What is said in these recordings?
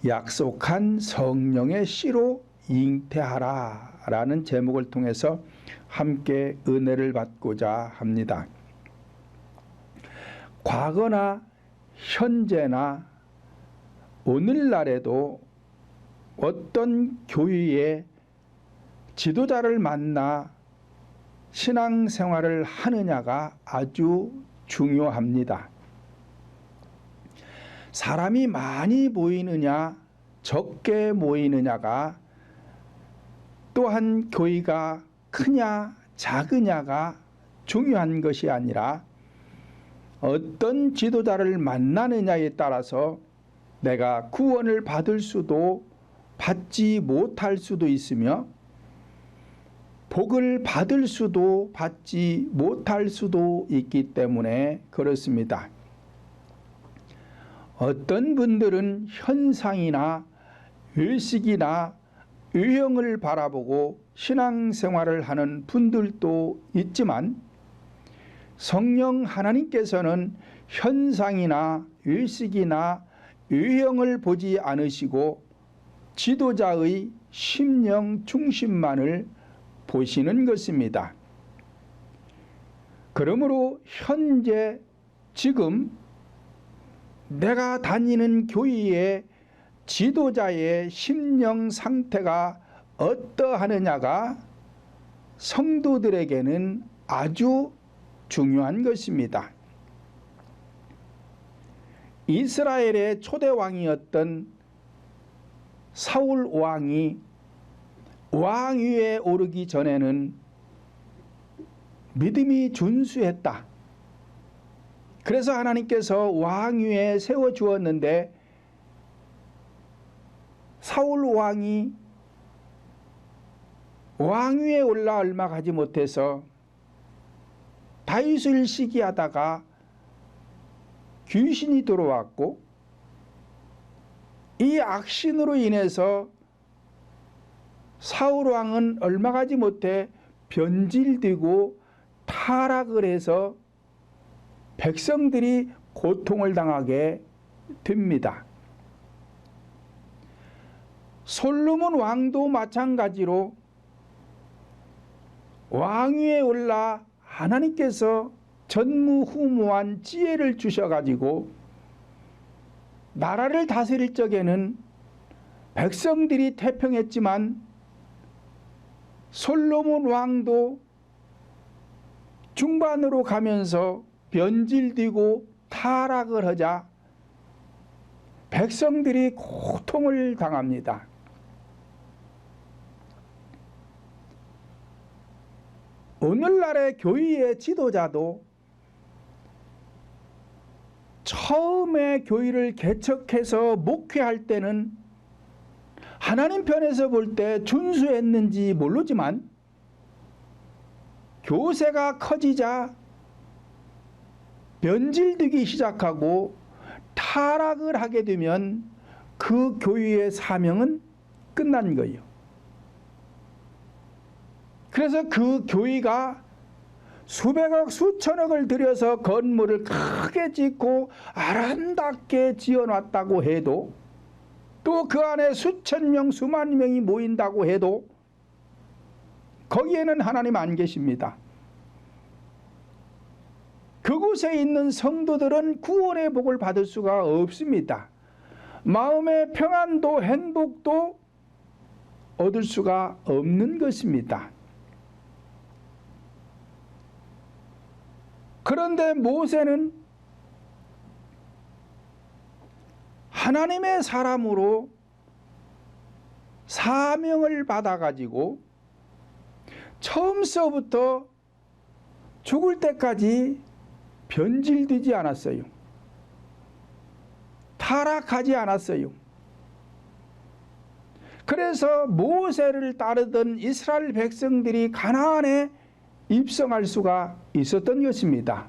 약속한 성령의 씨로 잉태하라 라는 제목을 통해서 함께 은혜를 받고자 합니다. 과거나 현재나 오늘날에도 어떤 교회의 지도자를 만나 신앙생활을 하느냐가 아주 중요합니다. 사람이 많이 모이느냐 적게 모이느냐가 또한 교회가 크냐 작으냐가 중요한 것이 아니라 어떤 지도자를 만나느냐에 따라서 내가 구원을 받을 수도 받지 못할 수도 있으며 복을 받을 수도 받지 못할 수도 있기 때문에 그렇습니다. 어떤 분들은 현상이나 의식이나 유형을 바라보고 신앙생활을 하는 분들도 있지만 성령 하나님께서는 현상이나 의식이나 유형을 보지 않으시고 지도자의 심령 중심만을 보시는 것입니다. 그러므로 현재 지금 내가 다니는 교회의 지도자의 심령 상태가 어떠하느냐가 성도들에게는 아주 중요한 것입니다. 이스라엘의 초대 왕이었던 사울 왕이 왕위에 오르기 전에는 믿음이 준수했다. 그래서 하나님께서 왕위에 세워주었는데 사울 왕이 왕위에 올라 얼마 가지 못해서 다윗을 시기하다가 귀신이 들어왔고 이 악신으로 인해서 사울 왕은 얼마 가지 못해 변질되고 타락을 해서 백성들이 고통을 당하게 됩니다. 솔로몬 왕도 마찬가지로 왕위에 올라 하나님께서 전무후무한 지혜를 주셔가지고 나라를 다스릴 적에는 백성들이 태평했지만 솔로몬 왕도 중반으로 가면서 변질되고 타락을 하자 백성들이 고통을 당합니다. 오늘날의 교회의 지도자도 처음에 교회를 개척해서 목회할 때는 하나님 편에서 볼 때 준수했는지 모르지만 교세가 커지자 변질되기 시작하고 타락을 하게 되면 그 교회의 사명은 끝난 거예요. 그래서 그 교회가 수백억 수천억을 들여서 건물을 크게 짓고 아름답게 지어놨다고 해도 또 그 안에 수천 명 수만 명이 모인다고 해도 거기에는 하나님 안 계십니다. 그곳에 있는 성도들은 구원의 복을 받을 수가 없습니다. 마음의 평안도 행복도 얻을 수가 없는 것입니다. 그런데 모세는 하나님의 사람으로 사명을 받아가지고 처음서부터 죽을 때까지 변질되지 않았어요. 타락하지 않았어요. 그래서 모세를 따르던 이스라엘 백성들이 가나안에 입성할 수가 있었던 것입니다.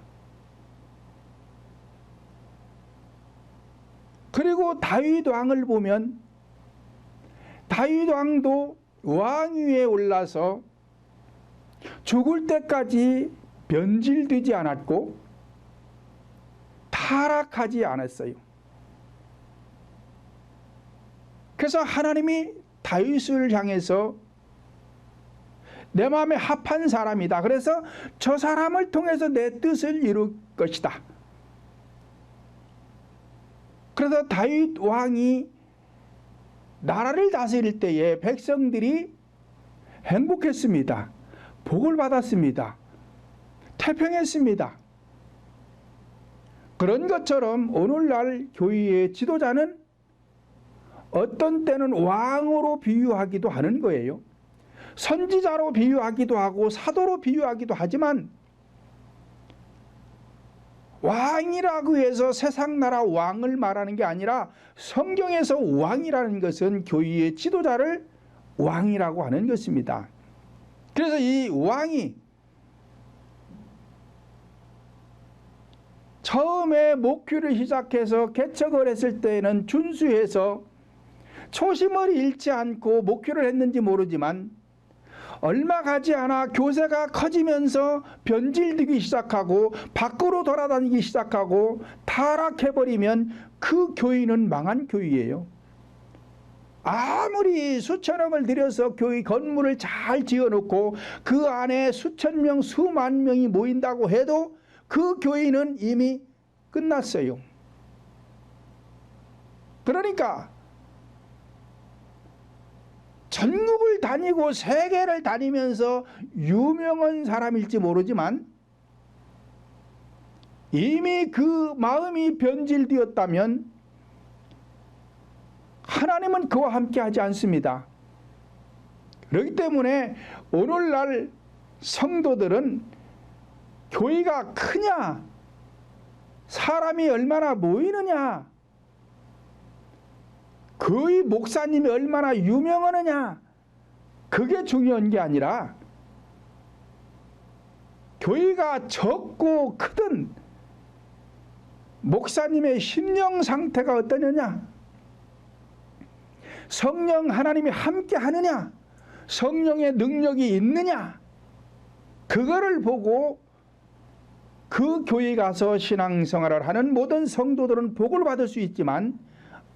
그리고 다윗 왕을 보면 다윗 왕도 왕위에 올라서 죽을 때까지 변질되지 않았고 타락하지 않았어요. 그래서 하나님이 다윗을 향해서 내 마음에 합한 사람이다. 그래서 저 사람을 통해서 내 뜻을 이룰 것이다. 그래서 다윗 왕이 나라를 다스릴 때에 백성들이 행복했습니다. 복을 받았습니다. 태평했습니다. 그런 것처럼 오늘날 교회의 지도자는 어떤 때는 왕으로 비유하기도 하는 거예요. 선지자로 비유하기도 하고 사도로 비유하기도 하지만 왕이라고 해서 세상 나라 왕을 말하는 게 아니라 성경에서 왕이라는 것은 교회의 지도자를 왕이라고 하는 것입니다. 그래서 이 왕이 처음에 목회를 시작해서 개척을 했을 때에는 준수해서 초심을 잃지 않고 목회를 했는지 모르지만 얼마 가지 않아 교세가 커지면서 변질되기 시작하고 밖으로 돌아다니기 시작하고 타락해버리면 그 교회는 망한 교회예요. 아무리 수천억을 들여서 교회 건물을 잘 지어놓고 그 안에 수천 명 수만 명이 모인다고 해도 그 교회는 이미 끝났어요. 그러니까 전국을 다니고 세계를 다니면서 유명한 사람일지 모르지만 이미 그 마음이 변질되었다면 하나님은 그와 함께 하지 않습니다. 그렇기 때문에 오늘날 성도들은 교회가 크냐, 사람이 얼마나 모이느냐, 거의 목사님이 얼마나 유명하느냐, 그게 중요한 게 아니라 교회가 적고 크든 목사님의 심령 상태가 어떠느냐, 성령 하나님이 함께 하느냐, 성령의 능력이 있느냐, 그거를 보고 그 교회에 가서 신앙생활을 하는 모든 성도들은 복을 받을 수 있지만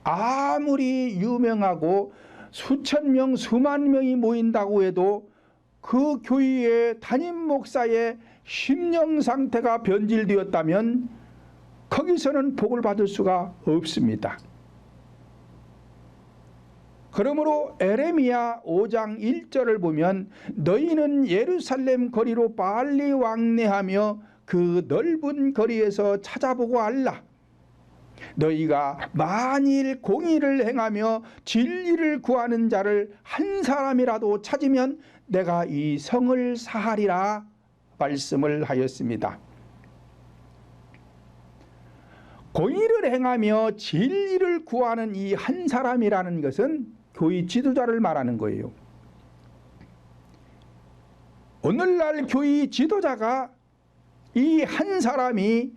아무리 유명하고 수천 명 수만 명이 모인다고 해도 그 교회의 담임 목사의 심령 상태가 변질되었다면 거기서는 복을 받을 수가 없습니다. 그러므로 에레미야 5장 1절을 보면 너희는 예루살렘 거리로 빨리 왕래하며 그 넓은 거리에서 찾아보고 알라. 너희가 만일 공의를 행하며 진리를 구하는 자를 한 사람이라도 찾으면 내가 이 성을 사하리라 말씀을 하였습니다. 공의를 행하며 진리를 구하는 이 한 사람이라는 것은 교회 지도자를 말하는 거예요. 오늘날 교회 지도자가 이 한 사람이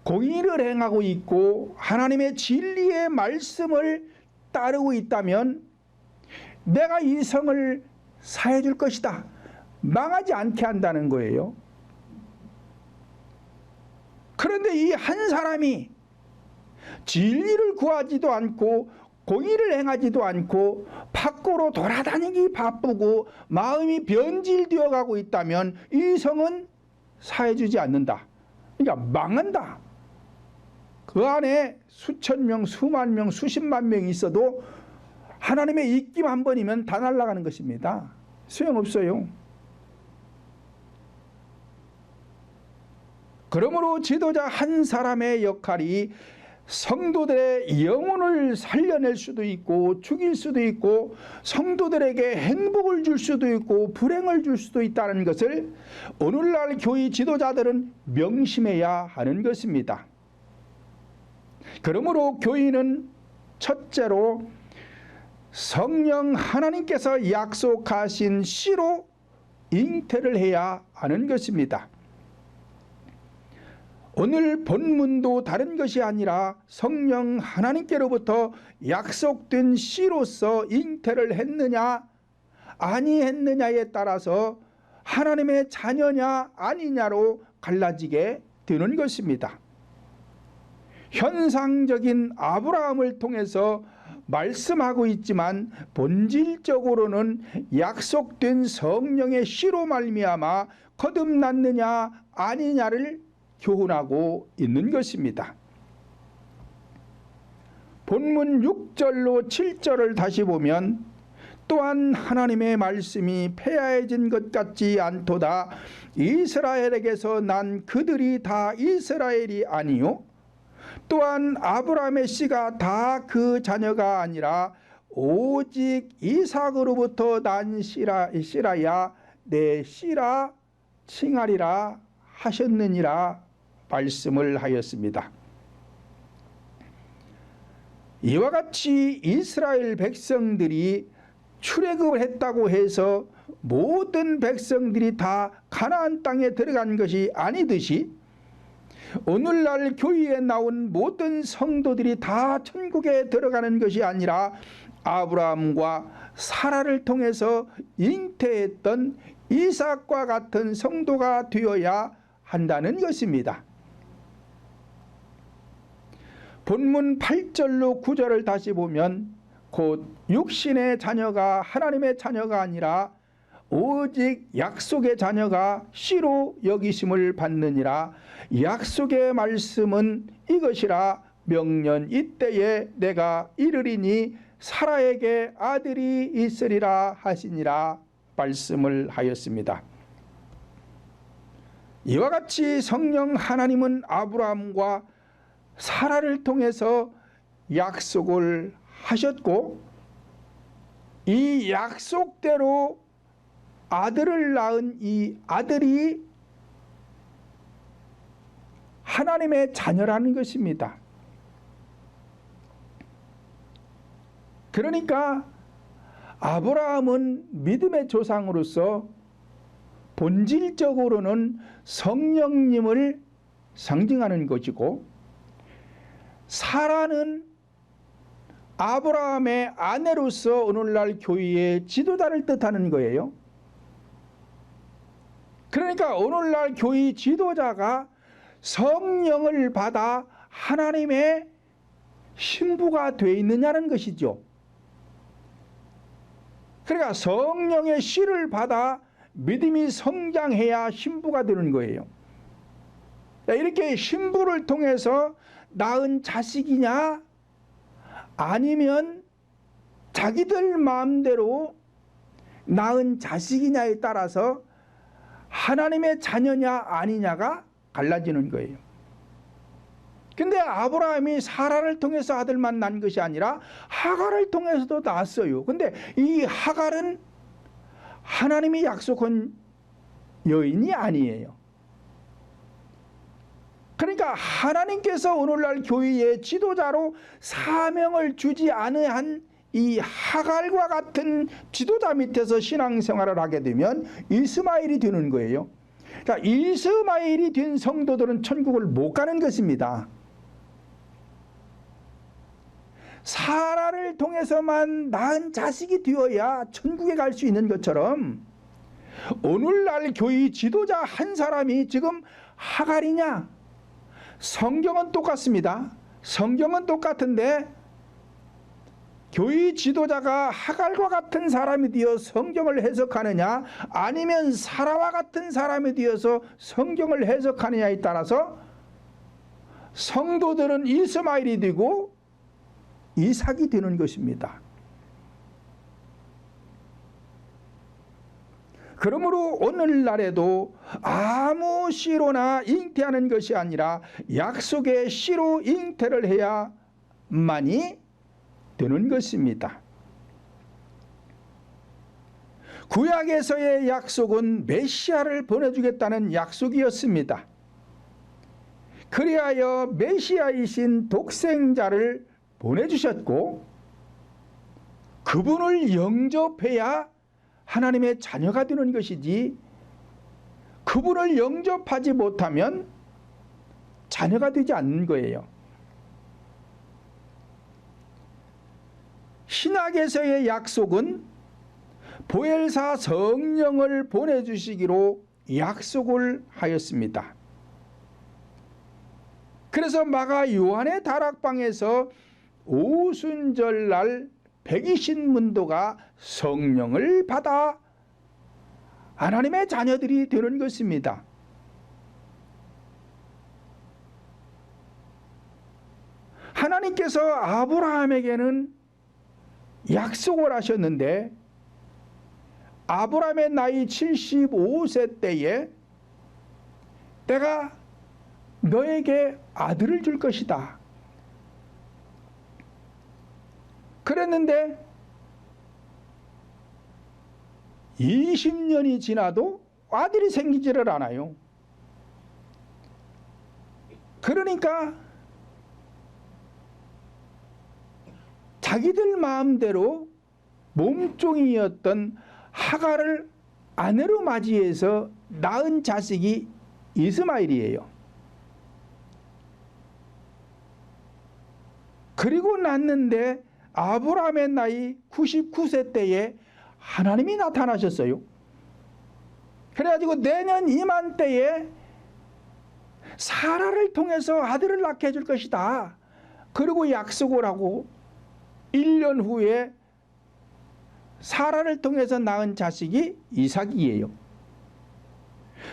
공의를 행하고 있고 하나님의 진리의 말씀을 따르고 있다면 내가 이 성을 사해 줄 것이다, 망하지 않게 한다는 거예요. 그런데 이 한 사람이 진리를 구하지도 않고 공의를 행하지도 않고 밖으로 돌아다니기 바쁘고 마음이 변질되어 가고 있다면 이 성은 사해주지 않는다. 그러니까 망한다. 그 안에 수천 명, 수만 명, 수십만 명이 있어도 하나님의 입김 한 번이면 다 날아가는 것입니다. 소용없어요. 그러므로 지도자 한 사람의 역할이 성도들의 영혼을 살려낼 수도 있고 죽일 수도 있고 성도들에게 행복을 줄 수도 있고 불행을 줄 수도 있다는 것을 오늘날 교회 지도자들은 명심해야 하는 것입니다. 그러므로 교회는 첫째로 성령 하나님께서 약속하신 씨로 잉태를 해야 하는 것입니다. 오늘 본문도 다른 것이 아니라 성령 하나님께로부터 약속된 씨로서 잉태를 했느냐 아니했느냐에 따라서 하나님의 자녀냐 아니냐로 갈라지게 되는 것입니다. 현상적인 아브라함을 통해서 말씀하고 있지만 본질적으로는 약속된 성령의 씨로 말미암아 거듭났느냐 아니냐를 교훈하고 있는 것입니다. 본문 6절로 7절을 다시 보면 또한 하나님의 말씀이 폐하해진 것 같지 않도다. 이스라엘에게서 난 그들이 다 이스라엘이 아니요 또한 아브라함의 씨가 다 그 자녀가 아니라 오직 이삭으로부터 난 씨라야 내 씨라 칭하리라 하셨느니라 말씀을 하였습니다. 이와 같이 이스라엘 백성들이 출애굽을 했다고 해서 모든 백성들이 다 가나안 땅에 들어간 것이 아니듯이 오늘날 교회에 나온 모든 성도들이 다 천국에 들어가는 것이 아니라 아브라함과 사라를 통해서 잉태했던 이삭과 같은 성도가 되어야 한다는 것입니다. 본문 8절로 9절을 다시 보면 곧 육신의 자녀가 하나님의 자녀가 아니라 오직 약속의 자녀가 씨로 여기심을 받느니라. 약속의 말씀은 이것이라 명년 이때에 내가 이르리니 사라에게 아들이 있으리라 하시니라 말씀을 하였습니다. 이와 같이 성령 하나님은 아브라함과 사라를 통해서 약속을 하셨고 이 약속대로 아들을 낳은 이 아들이 하나님의 자녀라는 것입니다. 그러니까 아브라함은 믿음의 조상으로서 본질적으로는 성령님을 상징하는 것이고 사라는 아브라함의 아내로서 오늘날 교회의 지도자를 뜻하는 거예요. 그러니까 오늘날 교회 지도자가 성령을 받아 하나님의 신부가 되어 있느냐는 것이죠. 그러니까 성령의 씨를 받아 믿음이 성장해야 신부가 되는 거예요. 이렇게 신부를 통해서 낳은 자식이냐 아니면 자기들 마음대로 낳은 자식이냐에 따라서 하나님의 자녀냐 아니냐가 갈라지는 거예요. 근데 아브라함이 사라를 통해서 아들만 낳은 것이 아니라 하갈을 통해서도 낳았어요. 근데 이 하갈은 하나님이 약속한 여인이 아니에요. 그러니까 하나님께서 오늘날 교회의 지도자로 사명을 주지 않은 이 하갈과 같은 지도자 밑에서 신앙생활을 하게 되면 이스마엘이 되는 거예요. 자, 이스마엘이 된 성도들은 천국을 못 가는 것입니다. 사라를 통해서만 낳은 자식이 되어야 천국에 갈 수 있는 것처럼 오늘날 교회 지도자 한 사람이 지금 하갈이냐? 성경은 똑같습니다. 성경은 똑같은데 교회 지도자가 하갈과 같은 사람이 되어 성경을 해석하느냐 아니면 사라와 같은 사람이 되어서 성경을 해석하느냐에 따라서 성도들은 이스마엘이 되고 이삭이 되는 것입니다. 그러므로 오늘날에도 아무 씨로나 잉태하는 것이 아니라 약속의 씨로 잉태를 해야만이 되는 것입니다. 구약에서의 약속은 메시아를 보내주겠다는 약속이었습니다. 그리하여 메시아이신 독생자를 보내주셨고 그분을 영접해야 하나님의 자녀가 되는 것이지 그분을 영접하지 못하면 자녀가 되지 않는 거예요. 신약에서의 약속은 보혈사 성령을 보내주시기로 약속을 하였습니다. 그래서 마가 요한의 다락방에서 오순절날 120문도가 성령을 받아 하나님의 자녀들이 되는 것입니다. 하나님께서 아브라함에게는 약속을 하셨는데 아브라함의 나이 75세 때에 내가 너에게 아들을 줄 것이다. 그랬는데 20년이 지나도 아들이 생기지를 않아요. 그러니까 자기들 마음대로 몸종이었던 하갈을 아내로 맞이해서 낳은 자식이 이스마엘이에요. 그리고 낳는데 아브라함의 나이 99세 때에 하나님이 나타나셨어요. 그래가지고 내년 이맘때에 사라를 통해서 아들을 낳게 해줄 것이다. 그리고 약속을 하고 1년 후에 사라를 통해서 낳은 자식이 이삭이에요.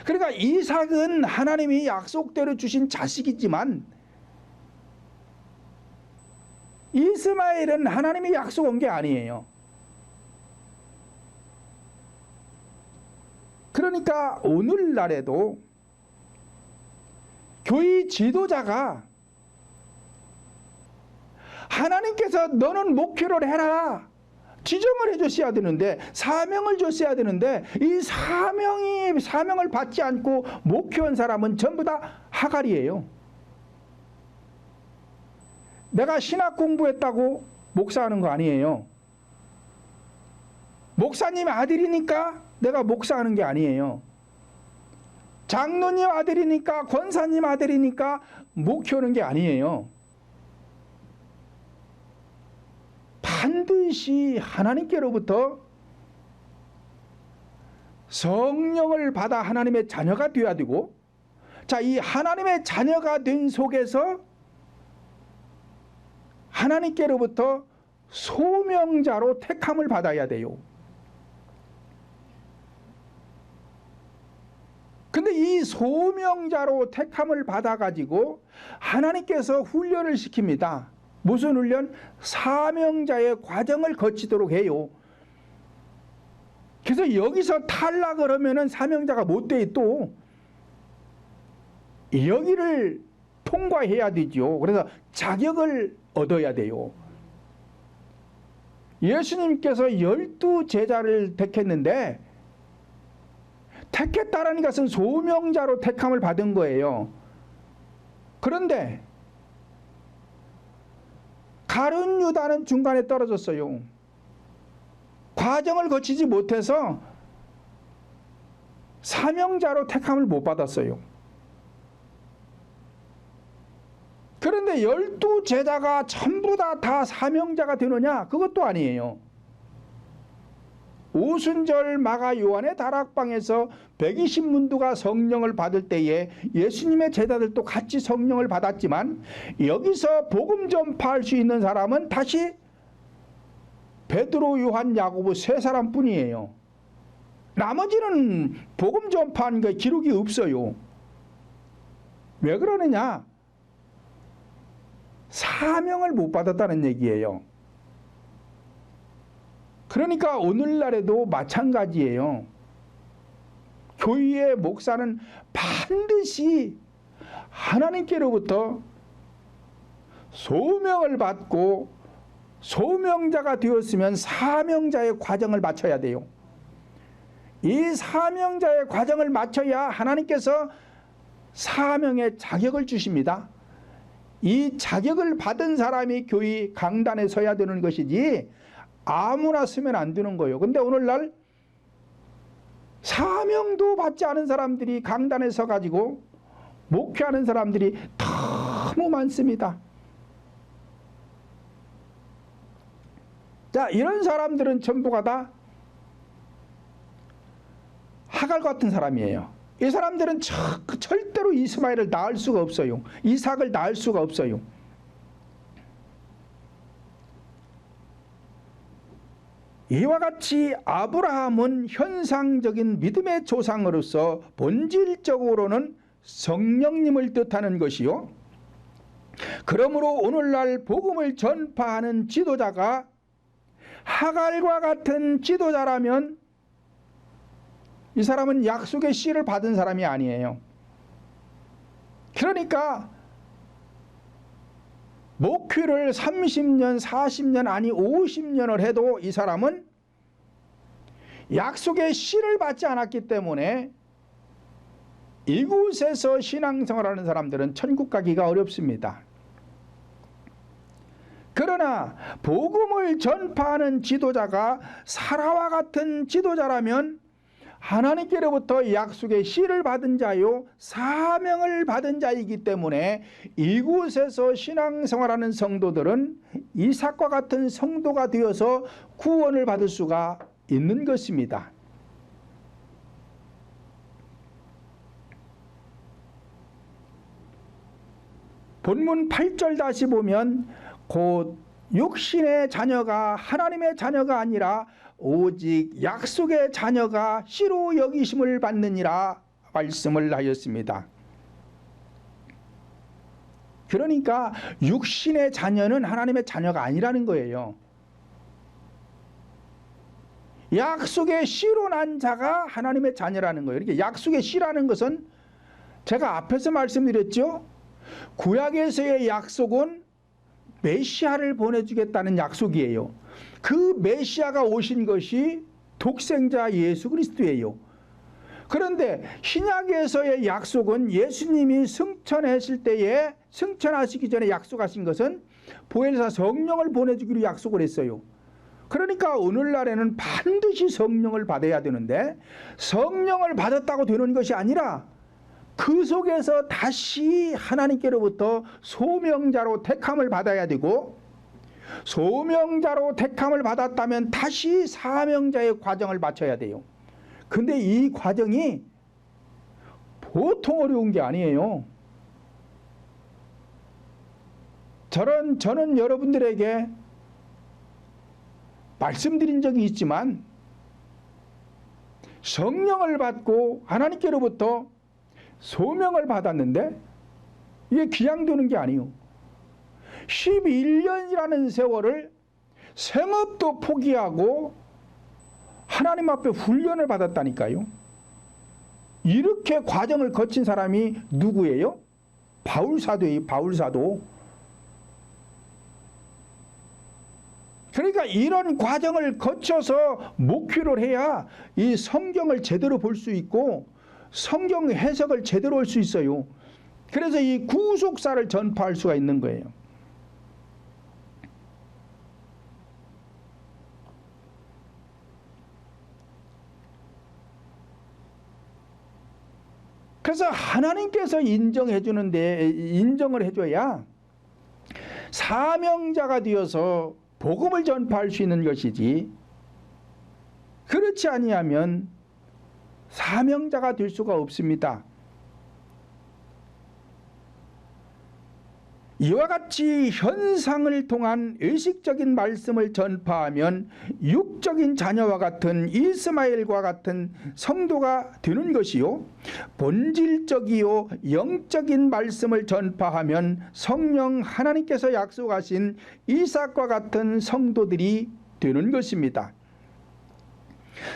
그러니까 이삭은 하나님이 약속대로 주신 자식이지만 이스마엘은 하나님이 약속한 게 아니에요. 그러니까 오늘날에도 교회 지도자가 하나님께서 너는 목표를 해라 지정을 해줬어야 되는데 사명을 줬어야 되는데 이 사명을 받지 않고 목표한 사람은 전부 다 하갈이에요. 내가 신학 공부했다고 목사하는 거 아니에요. 목사님 아들이니까 내가 목사하는 게 아니에요. 장로님 아들이니까 권사님 아들이니까 목표하는 게 아니에요. 반드시 하나님께로부터 성령을 받아 하나님의 자녀가 되어야 되고, 자, 이 하나님의 자녀가 된 속에서 하나님께로부터 소명자로 택함을 받아야 돼요. 근데 이 소명자로 택함을 받아가지고 하나님께서 훈련을 시킵니다. 무슨 훈련? 사명자의 과정을 거치도록 해요. 그래서 여기서 탈락을 하면은 사명자가 못 돼. 또 여기를 통과해야 되죠. 그래서 자격을 얻어야 돼요. 예수님께서 12제자를 택했는데 택했다라는 것은 소명자로 택함을 받은 거예요. 그런데 가룟 유다는 중간에 떨어졌어요. 과정을 거치지 못해서 사명자로 택함을 못 받았어요. 그런데 12제자가 전부 다 사명자가 되느냐? 그것도 아니에요. 오순절 마가 요한의 다락방에서 120문도가 성령을 받을 때에 예수님의 제자들도 같이 성령을 받았지만 여기서 복음 전파할 수 있는 사람은 다시 베드로, 요한, 야고보 세 사람뿐이에요. 나머지는 복음 전파한 게 기록이 없어요. 왜 그러느냐? 사명을 못 받았다는 얘기예요. 그러니까 오늘날에도 마찬가지예요. 교회의 목사는 반드시 하나님께로부터 소명을 받고 소명자가 되었으면 사명자의 과정을 마쳐야 돼요. 이 사명자의 과정을 마쳐야 하나님께서 사명의 자격을 주십니다. 이 자격을 받은 사람이 교회 강단에 서야 되는 것이지 아무나 쓰면 안 되는 거예요. 근데 오늘날 사명도 받지 않은 사람들이 강단에 서가지고 목회하는 사람들이 너무 많습니다. 자, 이런 사람들은 전부가 다 하갈 같은 사람이에요. 이 사람들은 절대로 이스마엘을 낳을 수가 없어요. 이삭을 낳을 수가 없어요. 이와 같이 아브라함은 현상적인 믿음의 조상으로서 본질적으로는 성령님을 뜻하는 것이요, 그러므로 오늘날 복음을 전파하는 지도자가 하갈과 같은 지도자라면 이 사람은 약속의 씨를 받은 사람이 아니에요. 그러니까 목회를 30년, 40년, 아니 50년을 해도 이 사람은 약속의 씨를 받지 않았기 때문에 이곳에서 신앙생활하는 사람들은 천국 가기가 어렵습니다. 그러나 복음을 전파하는 지도자가 사라와 같은 지도자라면 하나님께로부터 약속의 씨를 받은 자요, 사명을 받은 자이기 때문에 이곳에서 신앙생활하는 성도들은 이삭과 같은 성도가 되어서 구원을 받을 수가 있는 것입니다. 본문 8절 다시 보면 곧 육신의 자녀가 하나님의 자녀가 아니라 오직 약속의 자녀가 씨로 여기심을 받느니라 말씀을 하였습니다. 그러니까 육신의 자녀는 하나님의 자녀가 아니라는 거예요. 약속의 씨로 난 자가 하나님의 자녀라는 거예요. 이렇게 약속의 씨라는 것은 제가 앞에서 말씀드렸죠. 구약에서의 약속은 메시아를 보내주겠다는 약속이에요. 그 메시아가 오신 것이 독생자 예수 그리스도예요. 그런데 신약에서의 약속은 예수님이 승천하실 때에, 승천하시기 전에 약속하신 것은 보혜사 성령을 보내주기로 약속을 했어요. 그러니까 오늘날에는 반드시 성령을 받아야 되는데, 성령을 받았다고 되는 것이 아니라 그 속에서 다시 하나님께로부터 소명자로 택함을 받아야 되고, 소명자로 택함을 받았다면 다시 사명자의 과정을 마쳐야 돼요. 근데 이 과정이 보통 어려운 게 아니에요. 저는 여러분들에게 말씀드린 적이 있지만 성령을 받고 하나님께로부터 소명을 받았는데 이게 그냥 되는 게 아니에요. 11년이라는 세월을 생업도 포기하고 하나님 앞에 훈련을 받았다니까요. 이렇게 과정을 거친 사람이 누구예요? 바울사도예요. 바울사도. 그러니까 이런 과정을 거쳐서 목회를 해야 이 성경을 제대로 볼 수 있고 성경 해석을 제대로 할 수 있어요. 그래서 이 구속사를 전파할 수가 있는 거예요. 그래서 하나님께서 인정을 해줘야 사명자가 되어서 복음을 전파할 수 있는 것이지, 그렇지 아니하면 사명자가 될 수가 없습니다. 이와 같이 현상을 통한 의식적인 말씀을 전파하면 육적인 자녀와 같은 이스마엘과 같은 성도가 되는 것이요, 본질적이요 영적인 말씀을 전파하면 성령 하나님께서 약속하신 이삭과 같은 성도들이 되는 것입니다.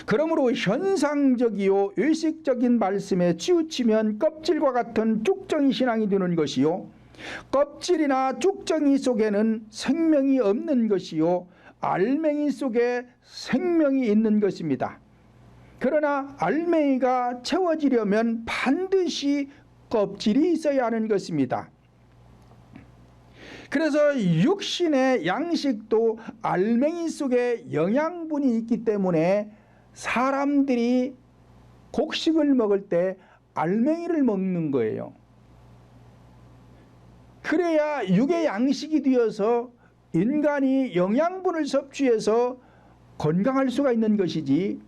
그러므로 현상적이요 의식적인 말씀에 치우치면 껍질과 같은 쭉정이 신앙이 되는 것이요, 껍질이나 쭉정이 속에는 생명이 없는 것이요 알맹이 속에 생명이 있는 것입니다. 그러나 알맹이가 채워지려면 반드시 껍질이 있어야 하는 것입니다. 그래서 육신의 양식도 알맹이 속에 영양분이 있기 때문에 사람들이 곡식을 먹을 때 알맹이를 먹는 거예요. 그래야 육의 양식이 되어서 인간이 영양분을 섭취해서 건강할 수가 있는 것이지,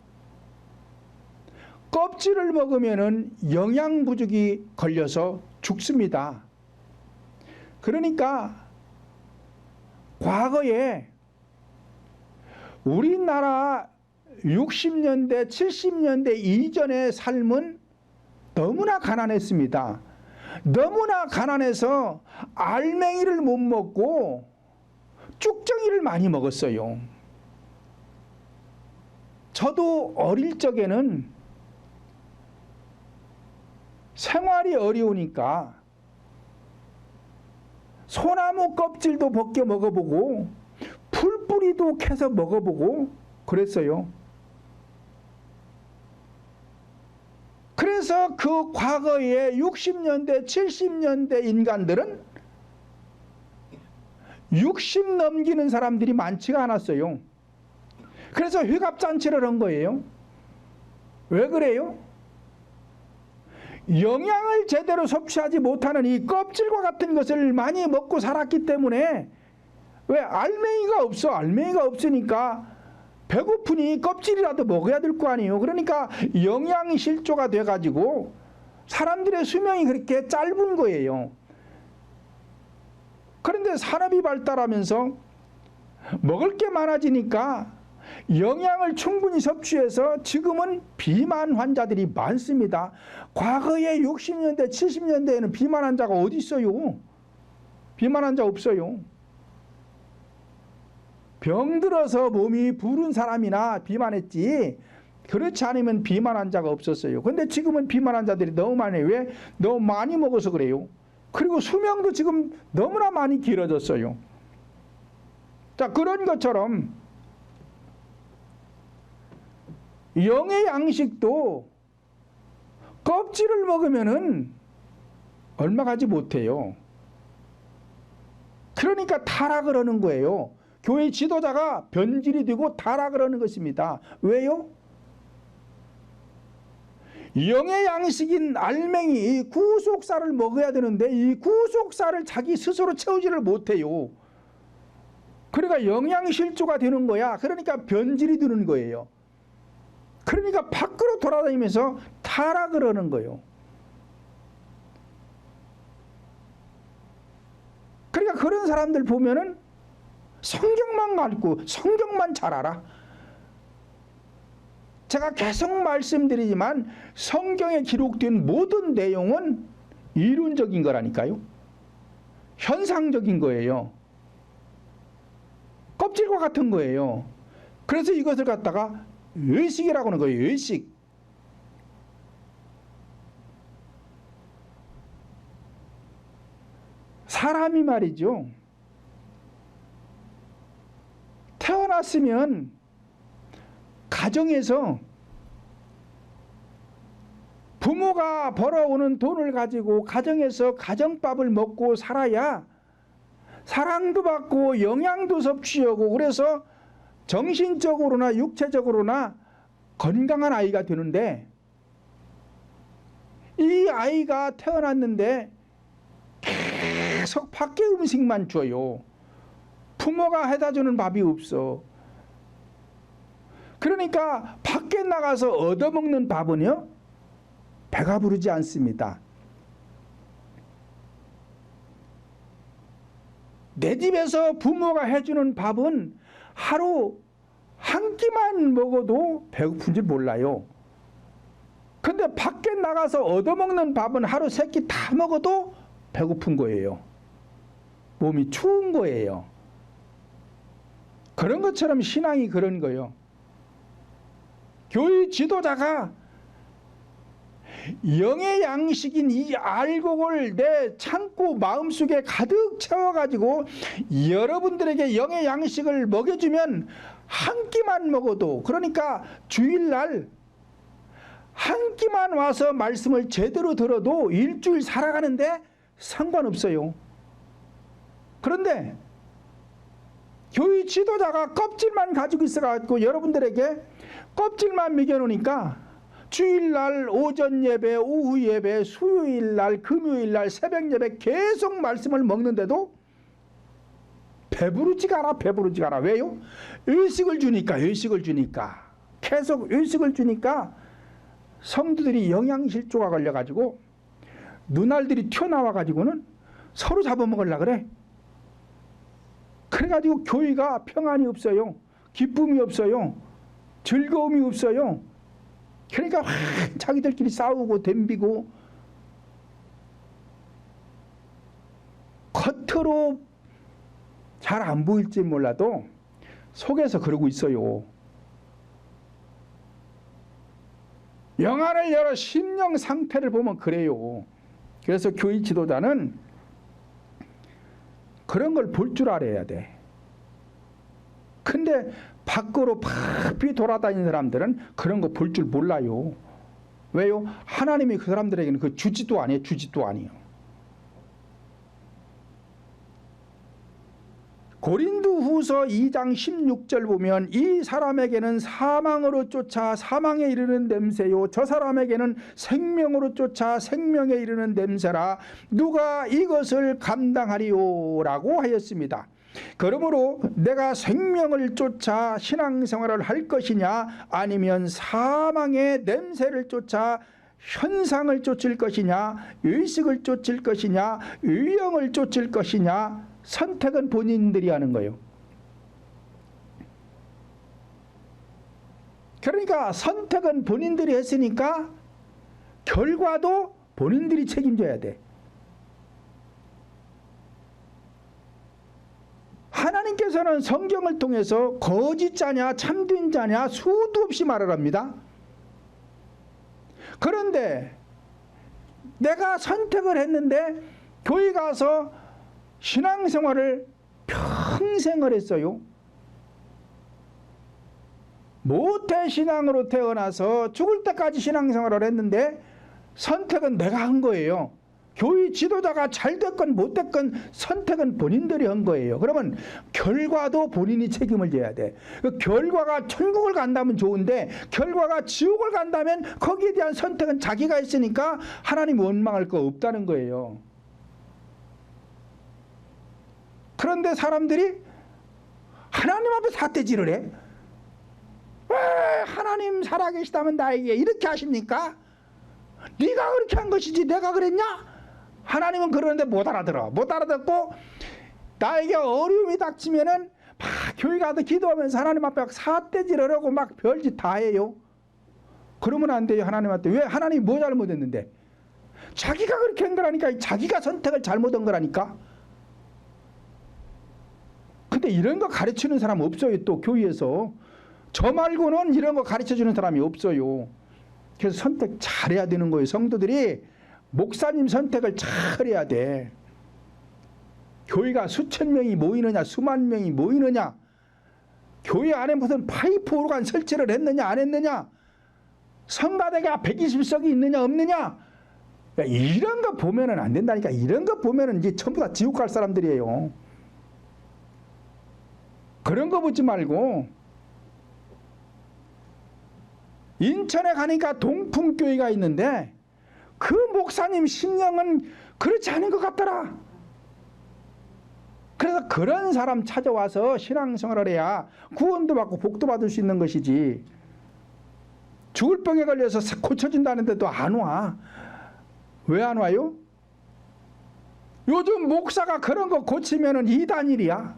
껍질을 먹으면 영양 부족이 걸려서 죽습니다. 그러니까 과거에 우리나라 60년대, 70년대 이전의 삶은 너무나 가난했습니다. 너무나 가난해서 알맹이를 못 먹고 쭉정이를 많이 먹었어요. 저도 어릴 적에는 생활이 어려우니까 소나무 껍질도 벗겨 먹어보고 풀뿌리도 캐서 먹어보고 그랬어요. 그래서 그 과거에 60년대, 70년대 인간들은 60 넘기는 사람들이 많지가 않았어요. 그래서 회갑잔치를 한 거예요. 왜 그래요? 영양을 제대로 섭취하지 못하는 이 껍질과 같은 것을 많이 먹고 살았기 때문에 왜 알맹이가 없어? 알맹이가 없으니까 배고프니 껍질이라도 먹어야 될 거 아니에요. 그러니까 영양실조가 돼가지고 사람들의 수명이 그렇게 짧은 거예요. 그런데 산업이 발달하면서 먹을 게 많아지니까 영양을 충분히 섭취해서 지금은 비만 환자들이 많습니다. 과거에 60년대, 70년대에는 비만 환자가 어디 있어요? 비만 환자 없어요. 병들어서 몸이 부른 사람이나 비만했지 그렇지 않으면 비만 환자가 없었어요. 근데 지금은 비만 환자들이 너무 많아요. 왜? 너무 많이 먹어서 그래요. 그리고 수명도 지금 너무나 많이 길어졌어요. 자, 그런 것처럼 영의 양식도 껍질을 먹으면은 얼마 가지 못해요. 그러니까 타락을 하는 거예요. 교회 지도자가 변질이 되고 타락을 하는 것입니다. 왜요? 영의 양식인 알맹이, 이 구속살을 먹어야 되는데 이 구속살을 자기 스스로 채우지를 못해요. 그러니까 영양실조가 되는 거야. 그러니까 변질이 되는 거예요. 그러니까 밖으로 돌아다니면서 타락을 하는 거예요. 그러니까 그런 사람들 보면은 성경만 갖고 성경만 잘 알아. 제가 계속 말씀드리지만 성경에 기록된 모든 내용은 이론적인 거라니까요. 현상적인 거예요. 껍질과 같은 거예요. 그래서 이것을 갖다가 의식이라고 하는 거예요. 의식. 사람이 말이죠. 태어났으면 가정에서 부모가 벌어오는 돈을 가지고 가정에서 가정밥을 먹고 살아야 사랑도 받고 영양도 섭취하고 그래서 정신적으로나 육체적으로나 건강한 아이가 되는데 이 아이가 태어났는데 계속 밖에 음식만 줘요. 부모가 해다 주는 밥이 없어. 그러니까 밖에 나가서 얻어먹는 밥은요 배가 부르지 않습니다. 내 집에서 부모가 해주는 밥은 하루 한 끼만 먹어도 배고픈 줄 몰라요. 근데 밖에 나가서 얻어먹는 밥은 하루 세 끼 다 먹어도 배고픈 거예요. 몸이 추운 거예요. 그런 것처럼 신앙이 그런 거예요. 교회 지도자가 영의 양식인 이 알곡을 내 창고 마음속에 가득 채워가지고 여러분들에게 영의 양식을 먹여주면 한 끼만 먹어도, 그러니까 주일날 한 끼만 와서 말씀을 제대로 들어도 일주일 살아가는데 상관없어요. 그런데 교회 지도자가 껍질만 가지고 있어가지고 여러분들에게 껍질만 먹여놓으니까 주일날 오전 예배, 오후 예배, 수요일날, 금요일날 새벽 예배 계속 말씀을 먹는데도 배부르지가 않아. 배부르지가 않아. 왜요? 의식을 주니까. 계속 의식을 주니까 성도들이 영양실조가 걸려가지고 눈알들이 튀어나와가지고는 서로 잡아먹으려고 그래. 그래가지고 교회가 평안이 없어요. 기쁨이 없어요. 즐거움이 없어요. 그러니까 자기들끼리 싸우고 덤비고 겉으로 잘 안 보일지 몰라도 속에서 그러고 있어요. 영안을 열어 심령 상태를 보면 그래요. 그래서 교회 지도자는 그런 걸 볼 줄 알아야 돼. 근데 밖으로 바삐 돌아다니는 사람들은 그런 거 볼 줄 몰라요. 왜요? 하나님이 그 사람들에게는 그 주지도 아니에요. 주지도 아니에요. 고린도후서 2장 16절 보면 이 사람에게는 사망으로 쫓아 사망에 이르는 냄새요 저 사람에게는 생명으로 쫓아 생명에 이르는 냄새라 누가 이것을 감당하리요 라고 하였습니다. 그러므로 내가 생명을 쫓아 신앙생활을 할 것이냐 아니면 사망의 냄새를 쫓아 현상을 쫓을 것이냐 의식을 쫓을 것이냐 유형을 쫓을 것이냐 선택은 본인들이 하는 거예요. 그러니까 선택은 본인들이 했으니까 결과도 본인들이 책임져야 돼. 하나님께서는 성경을 통해서 거짓 자냐 참된 자냐 수도 없이 말을 합니다. 그런데 내가 선택을 했는데 교회 가서 신앙생활을 평생을 했어요. 모태신앙으로 태어나서 죽을 때까지 신앙생활을 했는데 선택은 내가 한 거예요. 교회 지도자가 잘 됐건 못 됐건 선택은 본인들이 한 거예요. 그러면 결과도 본인이 책임을 져야 돼. 그 결과가 천국을 간다면 좋은데 결과가 지옥을 간다면 거기에 대한 선택은 자기가 했으니까 하나님 원망할 거 없다는 거예요. 그런데 사람들이 하나님 앞에 삿대질을 해. 왜 하나님 살아계시다면 나에게 이렇게 하십니까? 네가 그렇게 한 것이지 내가 그랬냐? 하나님은 그러는데 못 알아들어. 못 알아듣고 나에게 어려움이 닥치면은 막 교회 가서 기도하면서 하나님 앞에 삿대질을 하고 막 별짓 다 해요. 그러면 안 돼요. 하나님한테. 왜? 하나님이 뭐 잘못했는데? 자기가 그렇게 한 거라니까. 자기가 선택을 잘못한 거라니까. 근데 이런 거 가르치는 사람 없어요. 또 교회에서. 저 말고는 이런 거 가르쳐주는 사람이 없어요. 그래서 선택 잘해야 되는 거예요. 성도들이 목사님 선택을 잘해야 돼. 교회가 수천 명이 모이느냐 수만 명이 모이느냐 교회 안에 무슨 파이프 오르간 설치를 했느냐 안 했느냐 성가대가 120석이 있느냐 없느냐 이런 거 보면은 안 된다니까. 이런 거 보면은 이제 전부 다 지옥 갈 사람들이에요. 그런 거 보지 말고 인천에 가니까 동풍교회가 있는데 그 목사님 신령은 그렇지 않은 것 같더라. 그래서 그런 사람 찾아와서 신앙생활을 해야 구원도 받고 복도 받을 수 있는 것이지. 죽을 병에 걸려서 고쳐진다는데도 안 와. 왜 안 와요? 요즘 목사가 그런 거 고치면은 이단일이야.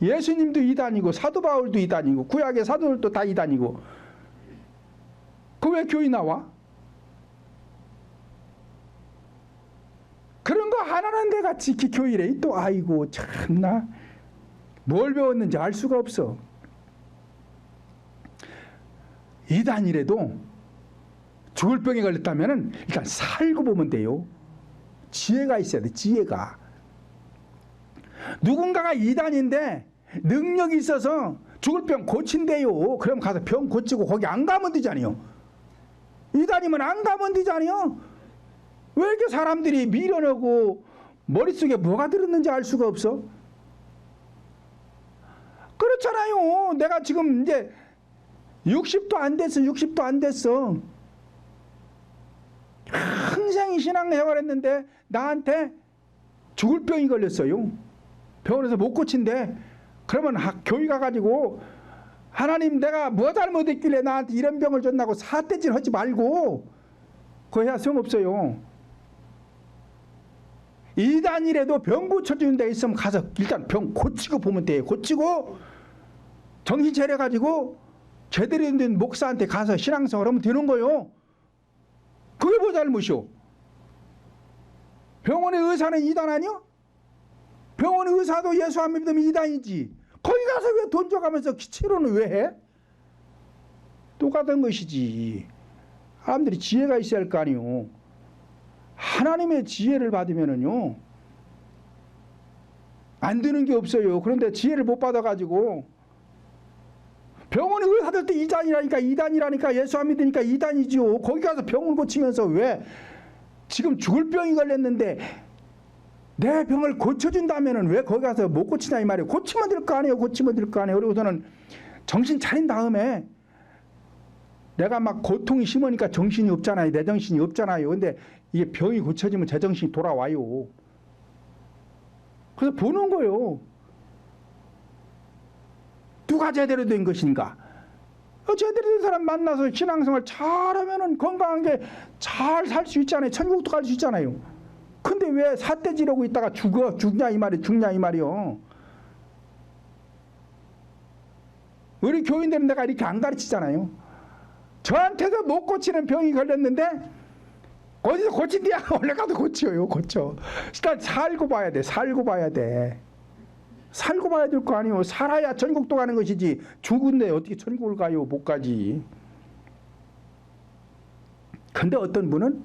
예수님도 이단이고 사도 바울도 이단이고 구약의 사도들도 다 이단이고 그 왜 교회 나와? 그런 거 하나는 데가 지키 교회래. 또 아이고 참나 뭘 배웠는지 알 수가 없어. 이단이라도 죽을 병에 걸렸다면 일단 살고 보면 돼요. 지혜가 있어야 돼. 지혜가. 누군가가 이단인데 능력이 있어서 죽을 병 고친대요. 그럼 가서 병 고치고 거기 안 가면 되잖아요. 이단이면 안 가면 되잖아요. 왜 이렇게 사람들이 미련하고 머릿속에 뭐가 들었는지 알 수가 없어? 그렇잖아요. 내가 지금 이제 60도 안 됐어. 60도 안 됐어. 항상 신앙생활했는데 나한테 죽을 병이 걸렸어요. 병원에서 못 고친대. 그러면 교회 가가지고 하나님 내가 뭐 잘못했길래 나한테 이런 병을 줬나고 삿대질 하지 말고 그거 해야 소용없어요. 이단이라도 병 고쳐주는 데 있으면 가서 일단 병 고치고 보면 돼요. 고치고 정신 차려가지고 제대로 된 목사한테 가서 신앙생활 하면 되는 거요. 그게 뭐 잘못이오? 병원의 의사는 이단 아니요? 병원의 의사도 예수 안 믿으면 이단이지. 거기 가서 왜 돈 줘가면서 치료는 왜 해? 똑같은 것이지. 사람들이 지혜가 있어야 할 거 아니요. 하나님의 지혜를 받으면은요 안 되는 게 없어요. 그런데 지혜를 못 받아가지고 병원의 의사들도 이단이라니까 예수 안 믿으니까 이단이지요. 거기 가서 병을 고치면서 왜 지금 죽을 병이 걸렸는데 내 병을 고쳐준다면은 왜 거기 가서 못 고치냐 이 말이에요. 고치면 될 거 아니에요. 고치면 될 거 아니에요. 그리고서는 정신 차린 다음에 내가 막 고통이 심으니까 정신이 없잖아요. 내 정신이 없잖아요. 근데 이게 병이 고쳐지면 제 정신이 돌아와요. 그래서 보는 거예요. 누가 제대로 된 것인가? 제대로 된 사람 만나서 신앙생활 잘하면은 건강하게 잘 살 수 있잖아요. 천국도 갈 수 있잖아요. 근데 왜 삿대지르고 있다가 죽냐 이 말이요. 우리 교인들은 내가 이렇게 안 가르치잖아요. 저한테도 못 고치는 병이 걸렸는데 어디서 고친대야? 원래 가도 고쳐요. 고쳐. 일단 살고 봐야 돼. 살고 봐야 될 거 아니에요. 살아야 천국도 가는 것이지 죽은데 어떻게 천국을 가요? 못 가지. 근데 어떤 분은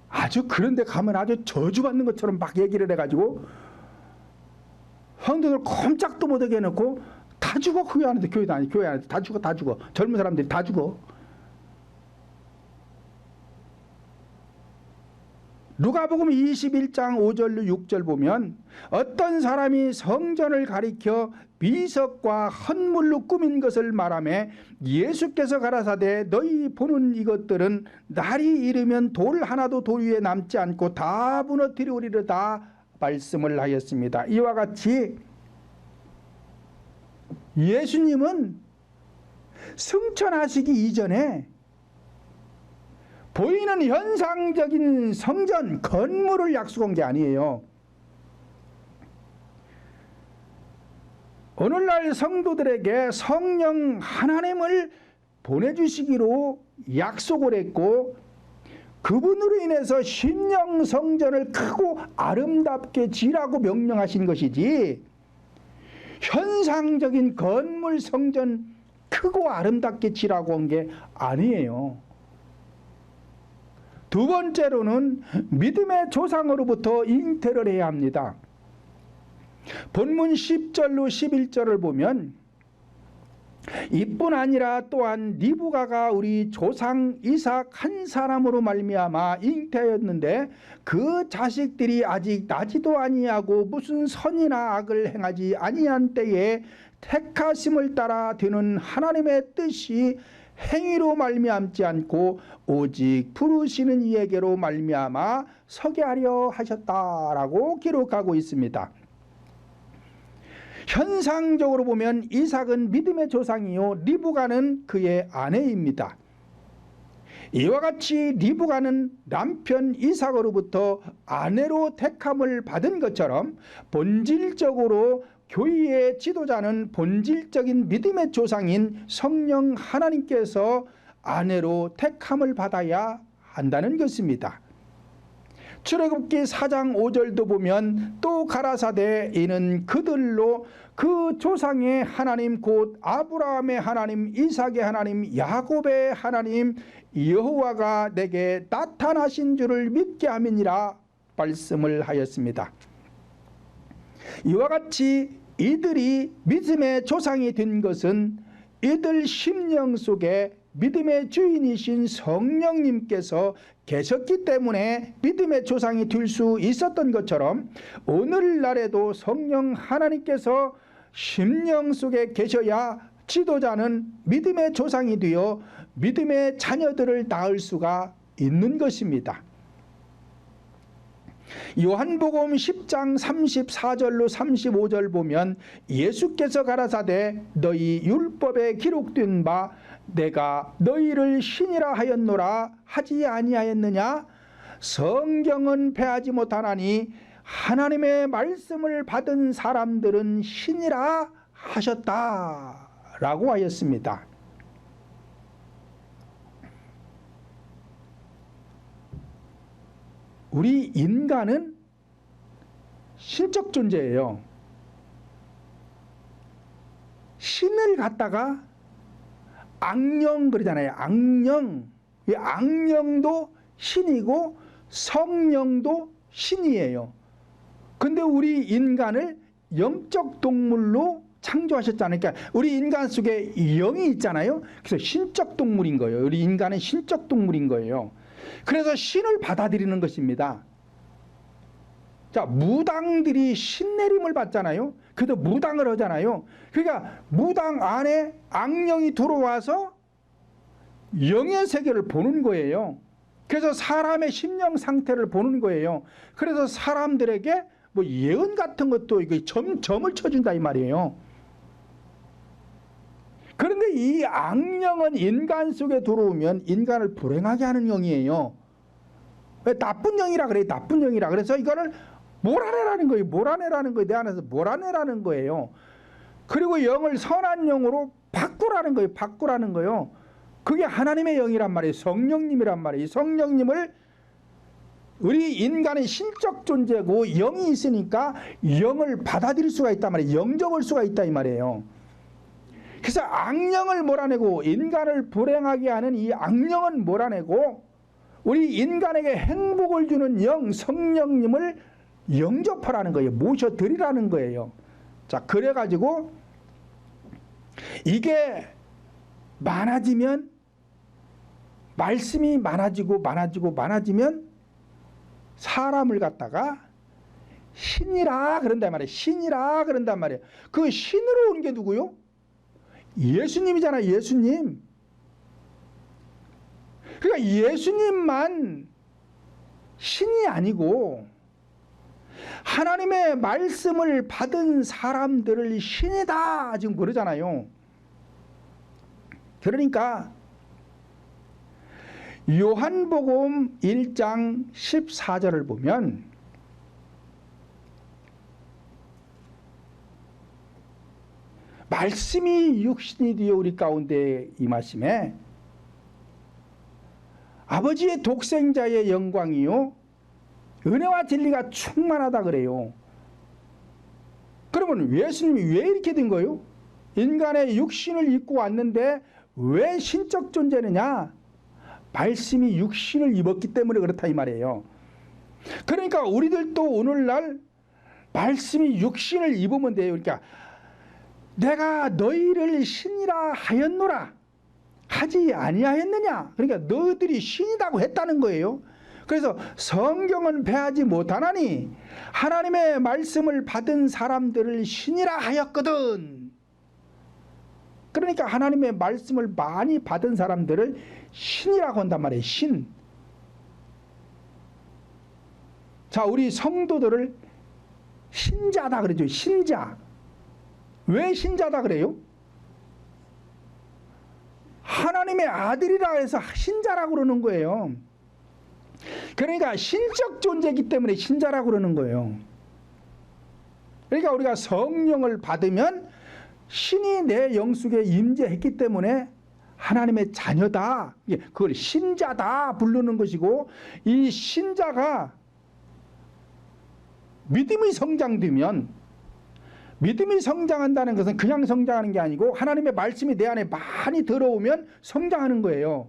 아주 그런 데 가면 아주 저주받는 것처럼 막 얘기를 해가지고 성도들 꼼짝도 못하게 해놓고 다 죽어. 교회 안에도 교회 안에도 다 죽어. 젊은 사람들이 다 죽어. 누가복음 21장 5절로 6절 보면 어떤 사람이 성전을 가리켜 비석과 헌물로 꾸민 것을 말하며 예수께서 가라사대 너희 보는 이것들은 날이 이르면 돌 하나도 돌 위에 남지 않고 다 무너뜨리리로다 말씀을 하였습니다. 이와 같이 예수님은 승천하시기 이전에 보이는 현상적인 성전 건물을 약속한 게 아니에요. 오늘날 성도들에게 성령 하나님을 보내주시기로 약속을 했고 그분으로 인해서 신령 성전을 크고 아름답게 지으라고 명령하신 것이지 현상적인 건물 성전 크고 아름답게 지으라고 한 게 아니에요. 두 번째로는 믿음의 조상으로부터 잉태를 해야 합니다. 본문 10절로 11절을 보면 이뿐 아니라 또한 리브가가 우리 조상 이삭 한 사람으로 말미암아 잉태하였는데 그 자식들이 아직 나지도 아니하고 무슨 선이나 악을 행하지 아니한 때에 택하심을 따라 되는 하나님의 뜻이 행위로 말미암지 않고 오직 부르시는 이에게로 말미암아 서게 하려 하셨다라고 기록하고 있습니다. 현상적으로 보면 이삭은 믿음의 조상이요 리브가는 그의 아내입니다. 이와 같이 리브가는 남편 이삭으로부터 아내로 택함을 받은 것처럼 본질적으로 교회의 지도자는 본질적인 믿음의 조상인 성령 하나님께서 아내로 택함을 받아야 한다는 것입니다. 출애굽기 4장 5절도 보면 또 가라사대 이는 그들로 그 조상의 하나님 곧 아브라함의 하나님 이삭의 하나님 야곱의 하나님 여호와가 내게 나타나신 줄을 믿게 함이니라 말씀을 하였습니다. 이와 같이 이들이 믿음의 조상이 된 것은 이들 심령 속에 믿음의 주인이신 성령님께서 계셨기 때문에 믿음의 조상이 될 수 있었던 것처럼 오늘날에도 성령 하나님께서 심령 속에 계셔야 지도자는 믿음의 조상이 되어 믿음의 자녀들을 낳을 수가 있는 것입니다. 요한복음 10장 34절로 35절 보면 예수께서 가라사대 너희 율법에 기록된 바 내가 너희를 신이라 하였노라 하지 아니하였느냐 성경은 패하지 못하나니 하나님의 말씀을 받은 사람들은 신이라 하셨다라고 하였습니다. 우리 인간은 신적 존재예요. 신을 갖다가 악령 그러잖아요. 악령. 이 악령도 신이고 성령도 신이에요. 근데 우리 인간을 영적 동물로 창조하셨잖아요. 그러니까 우리 인간 속에 영이 있잖아요. 그래서 신적 동물인 거예요. 우리 인간은 신적 동물인 거예요. 그래서 신을 받아들이는 것입니다. 자, 무당들이 신내림을 받잖아요. 그래도 무당을 하잖아요. 그러니까 무당 안에 악령이 들어와서 영의 세계를 보는 거예요. 그래서 사람의 심령 상태를 보는 거예요. 그래서 사람들에게 뭐 예언 같은 것도 점을 쳐준다 이 말이에요. 그런데 이 악령은 인간 속에 들어오면 인간을 불행하게 하는 영이에요. 왜 나쁜 영이라 그래요? 나쁜 영이라. 그래서 이거를 몰아내라는 거예요. 몰아내라는 거예요. 내 안에서 몰아내라는 거예요. 그리고 영을 선한 영으로 바꾸라는 거예요. 바꾸라는 거예요. 그게 하나님의 영이란 말이에요. 성령님이란 말이에요. 이 성령님을 우리 인간은 신적 존재고 영이 있으니까 영을 받아들일 수가 있단 말이에요. 영접할 수가 있다 이 말이에요. 그래서 악령을 몰아내고 인간을 불행하게 하는 이 악령은 몰아내고 우리 인간에게 행복을 주는 영 성령님을 영접하라는 거예요. 모셔드리라는 거예요. 자, 그래가지고 이게 많아지면 말씀이 많아지면 사람을 갖다가 신이라 그런단 말이에요. 신이라 그런단 말이에요. 그 신으로 온 게 누구요? 예수님이잖아요. 예수님. 그러니까 예수님만 신이 아니고 하나님의 말씀을 받은 사람들을 신이다 지금 그러잖아요. 그러니까 요한복음 1장 14절을 보면 말씀이 육신이 되어 우리 가운데 임하심에 아버지의 독생자의 영광이요 은혜와 진리가 충만하다 그래요. 그러면 예수님이 왜 이렇게 된 거예요? 인간의 육신을 입고 왔는데 왜 신적 존재느냐? 말씀이 육신을 입었기 때문에 그렇다 이 말이에요. 그러니까 우리들도 오늘날 말씀이 육신을 입으면 돼요. 그러니까 내가 너희를 신이라 하였노라 하지 아니하였느냐? 그러니까 너희들이 신이라고 했다는 거예요. 그래서 성경은 패하지 못하나니 하나님의 말씀을 받은 사람들을 신이라 하였거든. 그러니까 하나님의 말씀을 많이 받은 사람들을 신이라고 한단 말이에요. 신. 자, 우리 성도들을 신자다 그러죠. 신자. 왜 신자다 그래요? 하나님의 아들이라 해서 신자라고 그러는 거예요. 그러니까 신적 존재이기 때문에 신자라고 그러는 거예요. 그러니까 우리가 성령을 받으면 신이 내 영속에 임재했기 때문에 하나님의 자녀다. 그걸 신자다 부르는 것이고 이 신자가 믿음이 성장되면 믿음이 성장한다는 것은 그냥 성장하는 게 아니고 하나님의 말씀이 내 안에 많이 들어오면 성장하는 거예요.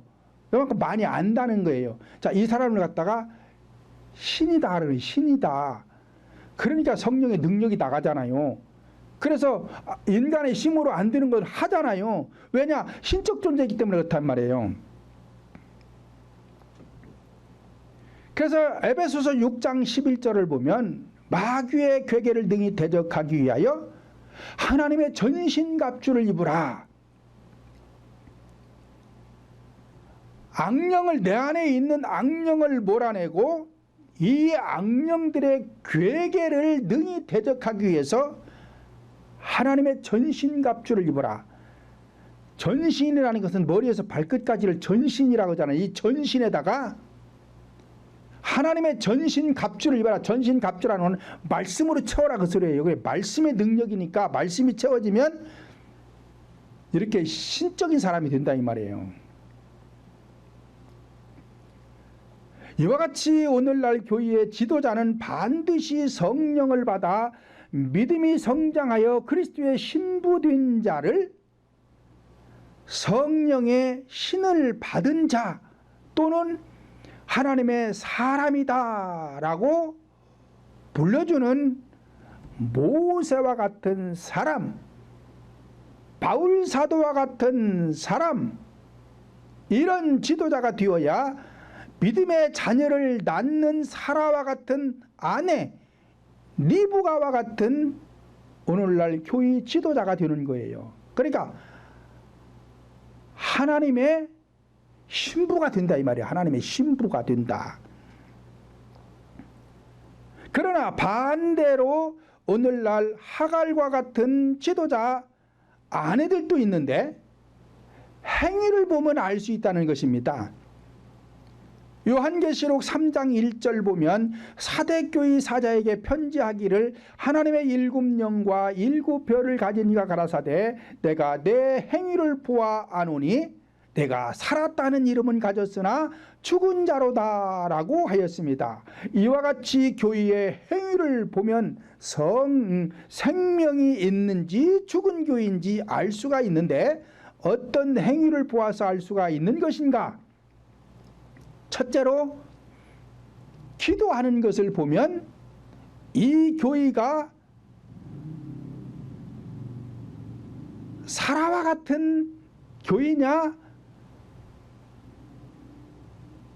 그만큼 많이 안다는 거예요. 자, 이 사람을 갖다가 신이다 그러는 신이다. 그러니까 성령의 능력이 나가잖아요. 그래서 인간의 힘으로 안 되는 걸 하잖아요. 왜냐? 신적 존재이기 때문에 그렇단 말이에요. 그래서 에베소서 6장 11절을 보면 마귀의 괴계를 능히 대적하기 위하여 하나님의 전신갑주를 입으라. 악령을 내 안에 있는 악령을 몰아내고 이 악령들의 괴계를 능히 대적하기 위해서 하나님의 전신갑주를 입어라. 전신이라는 것은 머리에서 발끝까지를 전신이라고 하잖아요. 이 전신에다가 하나님의 전신갑주를 입어라. 전신갑주라는 건 말씀으로 채워라 그 소리예요. 그래, 말씀의 능력이니까 말씀이 채워지면 이렇게 신적인 사람이 된다 이 말이에요. 이와 같이 오늘날 교회의 지도자는 반드시 성령을 받아 믿음이 성장하여 그리스도의 신부된 자를 성령의 신을 받은 자 또는 하나님의 사람이다 라고 불러주는 모세와 같은 사람, 바울 사도와 같은 사람, 이런 지도자가 되어야 믿음의 자녀를 낳는 사라와 같은 아내, 리브가와 같은 오늘날 교회 지도자가 되는 거예요. 그러니까 하나님의 신부가 된다 이 말이야. 하나님의 신부가 된다. 그러나 반대로 오늘날 하갈과 같은 지도자 아내들도 있는데 행위를 보면 알 수 있다는 것입니다. 요한계시록 3장 1절 보면 사대교회 사자에게 편지하기를 하나님의 7영과 7별을 가진 이가 가라사대 내가 내 행위를 보아 아노니 내가 살았다는 이름은 가졌으나 죽은 자로다 라고 하였습니다. 이와 같이 교회의 행위를 보면 생명이 있는지 죽은 교회인지 알 수가 있는데 어떤 행위를 보아서 알 수가 있는 것인가? 첫째로 기도하는 것을 보면 이 교회가 사라와 같은 교회냐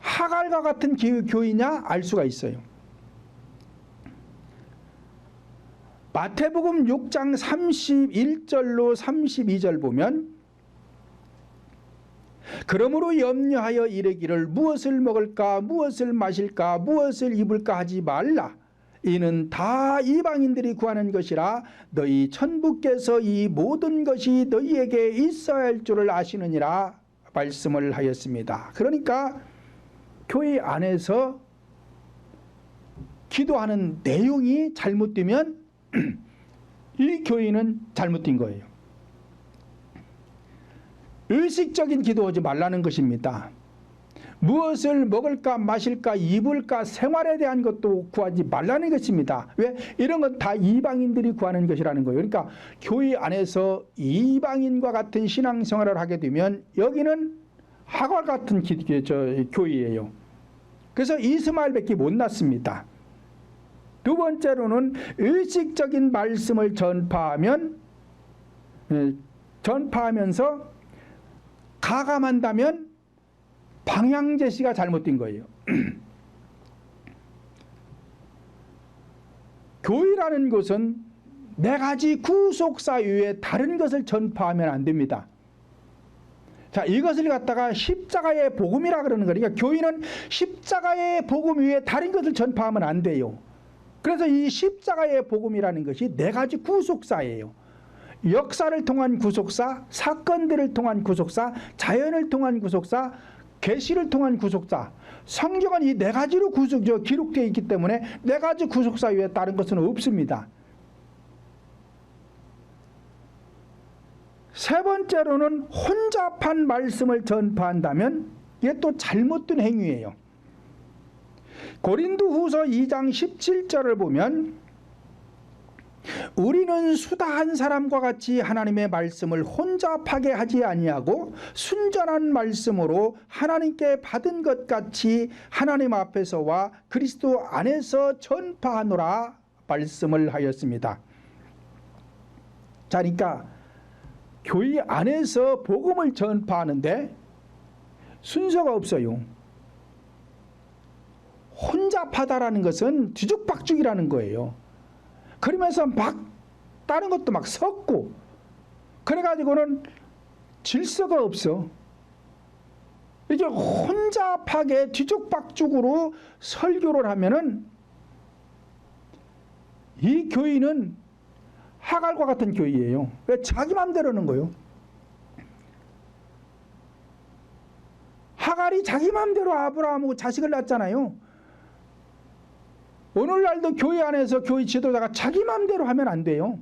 하갈과 같은 교회냐 알 수가 있어요. 마태복음 6장 31절로 32절 보면 그러므로 염려하여 이르기를 무엇을 먹을까 무엇을 마실까 무엇을 입을까 하지 말라. 이는 다 이방인들이 구하는 것이라 너희 천부께서 이 모든 것이 너희에게 있어야 할 줄을 아시느니라 말씀을 하였습니다. 그러니까 교회 안에서 기도하는 내용이 잘못되면 이 교회는 잘못된 거예요. 의식적인 기도하지 말라는 것입니다. 무엇을 먹을까 마실까 입을까 생활에 대한 것도 구하지 말라는 것입니다. 왜? 이런 건 다 이방인들이 구하는 것이라는 거예요. 그러니까 교회 안에서 이방인과 같은 신앙생활을 하게 되면 여기는 하갈 같은 교회예요. 그래서 이스마엘밖에 못 낳습니다. 두 번째로는 의식적인 말씀을 전파하면서 가감한다면 방향 제시가 잘못된 거예요. 교회라는 것은 네 가지 구속사 외에 다른 것을 전파하면 안 됩니다. 자, 이것을 갖다가 십자가의 복음이라 그러는 거니까 교회는 십자가의 복음 외에 다른 것을 전파하면 안 돼요. 그래서 이 십자가의 복음이라는 것이 네 가지 구속사예요. 역사를 통한 구속사, 사건들을 통한 구속사, 자연을 통한 구속사, 계시를 통한 구속사. 성경은 이 네 가지로 기록되어 있기 때문에 네 가지 구속사 외에 다른 것은 없습니다. 세 번째로는 혼잡한 말씀을 전파한다면 이게 또 잘못된 행위예요. 고린도후서 2장 17절을 보면 우리는 수다한 사람과 같이 하나님의 말씀을 혼잡하게 하지 아니하고 순전한 말씀으로 하나님께 받은 것 같이 하나님 앞에서와 그리스도 안에서 전파하노라 말씀을 하였습니다. 자, 그러니까 교회 안에서 복음을 전파하는데 순서가 없어요. 혼잡하다라는 것은 뒤죽박죽이라는 거예요. 그러면서 막 다른 것도 막 섞고 그래가지고는 질서가 없어. 이렇게 혼잡하게 뒤죽박죽으로 설교를 하면은 이 교회는 하갈과 같은 교회예요. 왜? 자기 마음대로 하는 거예요. 하갈이 자기 마음대로 아브라함하고 자식을 낳았잖아요. 오늘날도 교회 안에서 교회 지도자가 자기 마음대로 하면 안 돼요.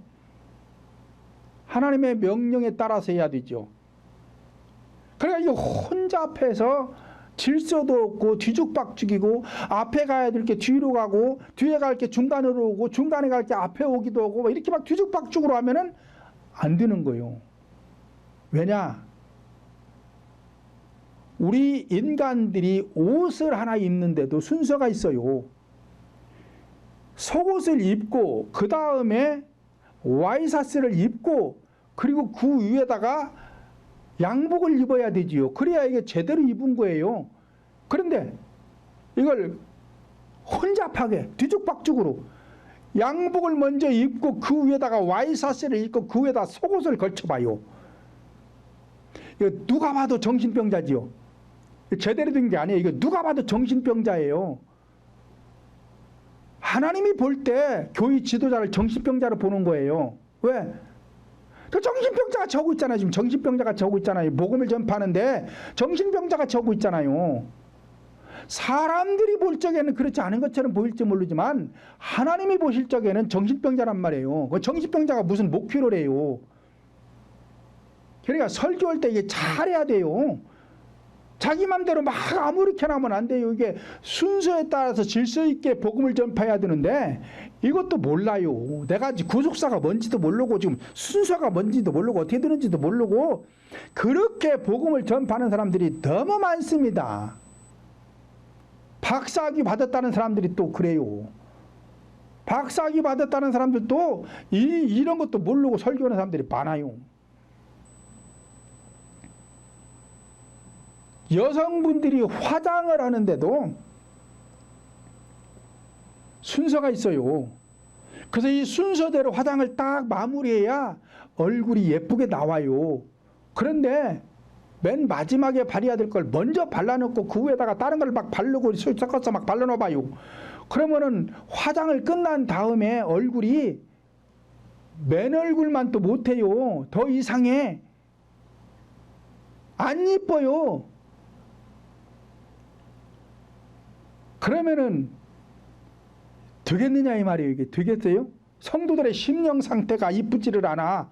하나님의 명령에 따라서 해야 되죠. 그러니까 이거 혼자 앞에서 질서도 없고 뒤죽박죽이고, 앞에 가야 될 게 뒤로 가고, 뒤에 갈 게 중간으로 오고, 중간에 갈 게 앞에 오기도 하고, 이렇게 막 뒤죽박죽으로 하면은 안 되는 거예요. 왜냐? 우리 인간들이 옷을 하나 입는데도 순서가 있어요. 속옷을 입고 그 다음에 와이셔츠를 입고, 그리고 그 위에다가 양복을 입어야 되지요. 그래야 이게 제대로 입은 거예요. 그런데 이걸 혼잡하게 뒤죽박죽으로 양복을 먼저 입고 그 위에다가 와이셔츠를 입고 그 위에다 속옷을 걸쳐봐요. 이거 누가 봐도 정신병자지요. 제대로 된 게 아니에요. 이거 누가 봐도 정신병자예요. 하나님이 볼 때 교회 지도자를 정신병자로 보는 거예요. 왜? 그 정신병자가 저고 있잖아요. 지금 정신병자가 저고 있잖아요. 복음을 전파하는데 정신병자가 저고 있잖아요. 사람들이 볼 적에는 그렇지 않은 것처럼 보일지 모르지만 하나님이 보실 적에는 정신병자란 말이에요. 그 정신병자가 무슨 목표를 해요. 그러니까 설교할 때 이게 잘해야 돼요. 자기 맘대로 막 아무렇게나 하면 안 돼요. 이게 순서에 따라서 질서 있게 복음을 전파해야 되는데 이것도 몰라요. 내가 구속사가 뭔지도 모르고 지금 순서가 뭔지도 모르고 어떻게 되는지도 모르고 그렇게 복음을 전파하는 사람들이 너무 많습니다. 박사학위 받았다는 사람들이 또 그래요. 박사학위 받았다는 사람들도 이런 것도 모르고 설교하는 사람들이 많아요. 여성분들이 화장을 하는데도 순서가 있어요. 그래서 이 순서대로 화장을 딱 마무리해야 얼굴이 예쁘게 나와요. 그런데 맨 마지막에 발라야 될 걸 먼저 발라놓고 그 위에다가 다른 걸 막 바르고 섞어서 막 발라놓아봐요. 그러면은 화장을 끝난 다음에 얼굴이 맨 얼굴만 또 못해요. 더 이상해. 안 이뻐요. 그러면은 되겠느냐 이 말이에요. 이게 되겠어요? 성도들의 심령 상태가 이쁘지를 않아.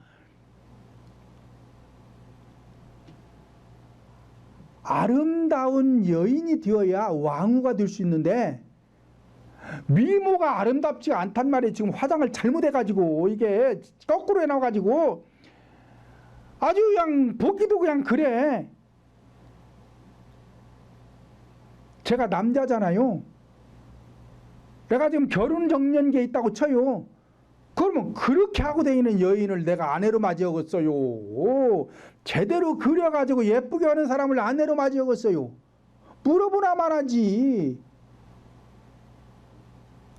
아름다운 여인이 되어야 왕후가 될 수 있는데 미모가 아름답지 않단 말이에요. 지금 화장을 잘못해가지고 이게 거꾸로 해놔가지고 아주 그냥 보기도 그냥 그래. 제가 남자잖아요. 내가 지금 결혼 정년기에 있다고 쳐요. 그러면 그렇게 하고 다니는 여인을 내가 아내로 맞이하겠어요? 제대로 그려가지고 예쁘게 하는 사람을 아내로 맞이하겠어요? 물어보나 말하지.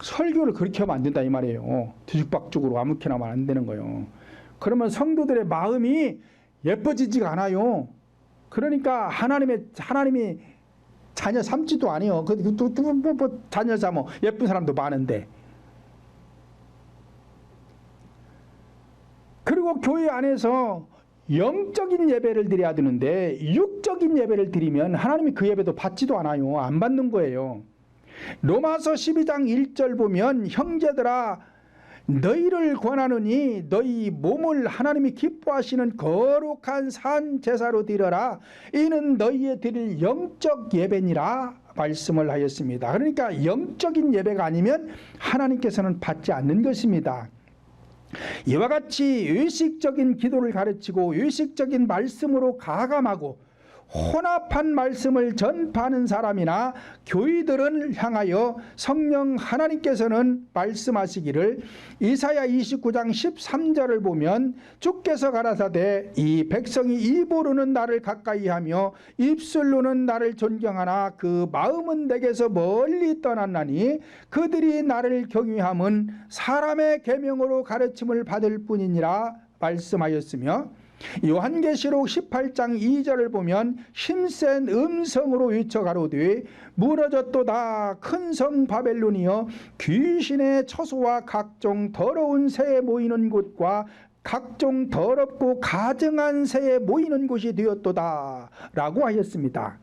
설교를 그렇게 하면 안 된다 이 말이에요. 뒤죽박죽으로 아무렇게나 하면 안 되는 거예요. 그러면 성도들의 마음이 예뻐지지가 않아요. 그러니까 하나님이 자녀 삼지도 아니요. 자녀 삼어 예쁜 사람도 많은데. 그리고 교회 안에서 영적인 예배를 드려야 되는데 육적인 예배를 드리면 하나님이 그 예배도 받지도 않아요. 안 받는 거예요. 로마서 12장 1절 보면 형제들아 너희를 권하노니 너희 몸을 하나님이 기뻐하시는 거룩한 산 제사로 드려라. 이는 너희의 드릴 영적 예배니라 말씀을 하였습니다. 그러니까 영적인 예배가 아니면 하나님께서는 받지 않는 것입니다. 이와 같이 의식적인 기도를 가르치고 의식적인 말씀으로 가감하고 혼합한 말씀을 전파하는 사람이나 교회들을 향하여 성령 하나님께서는 말씀하시기를 이사야 29장 13절을 보면 주께서 가라사대 이 백성이 입으로는 나를 가까이하며 입술로는 나를 존경하나 그 마음은 내게서 멀리 떠났나니 그들이 나를 경외함은 사람의 계명으로 가르침을 받을 뿐이니라 말씀하였으며 요한계시록 18장 2절을 보면 힘센 음성으로 외쳐 가로되 무너졌도다 큰 성 바벨론이여 귀신의 처소와 각종 더러운 새에 모이는 곳과 각종 더럽고 가증한 새에 모이는 곳이 되었도다 라고 하였습니다.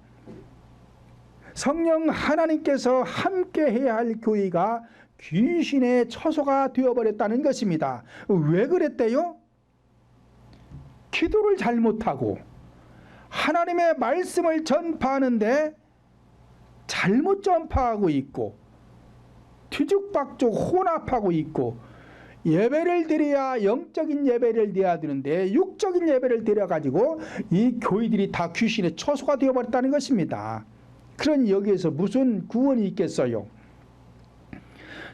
성령 하나님께서 함께 해야 할 교회가 귀신의 처소가 되어버렸다는 것입니다. 왜 그랬대요? 기도를 잘못하고 하나님의 말씀을 전파하는데 잘못 전파하고 있고 뒤죽박죽 혼합하고 있고 예배를 드려야 영적인 예배를 드려야 되는데 육적인 예배를 드려가지고 이 교회들이 다 귀신의 처소가 되어버렸다는 것입니다. 그러니 여기에서 무슨 구원이 있겠어요?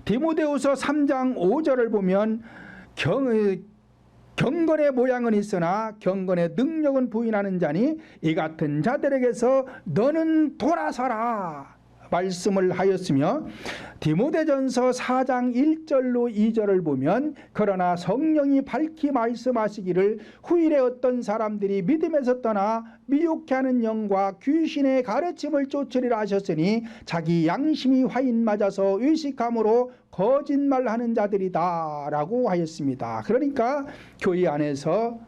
디모데후서 3장 5절을 보면 경건의 모양은 있으나 경건의 능력은 부인하는 자니 이 같은 자들에게서 너는 돌아서라 말씀을 하였으며, 디모데전서 4장 1절로 2절을 보면 그러나 성령이 밝히 말씀하시기를 후일에 어떤 사람들이 믿음에서 떠나 미혹케 하는 영과 귀신의 가르침을 쫓으리라 하셨으니 자기 양심이 화인 맞아서 의식함으로 거짓말하는 자들이다 라고 하였습니다. 그러니까 교회 안에서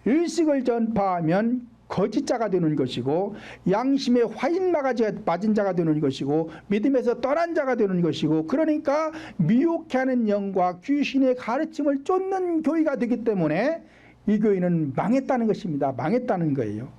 의식을 전파하면 거짓자가 되는 것이고 양심의 화인마가 맞은 자가 되는 것이고 믿음에서 떠난 자가 되는 것이고, 그러니까 미혹케 하는 영과 귀신의 가르침을 쫓는 교회가 되기 때문에 이 교회는 망했다는 것입니다. 망했다는 거예요.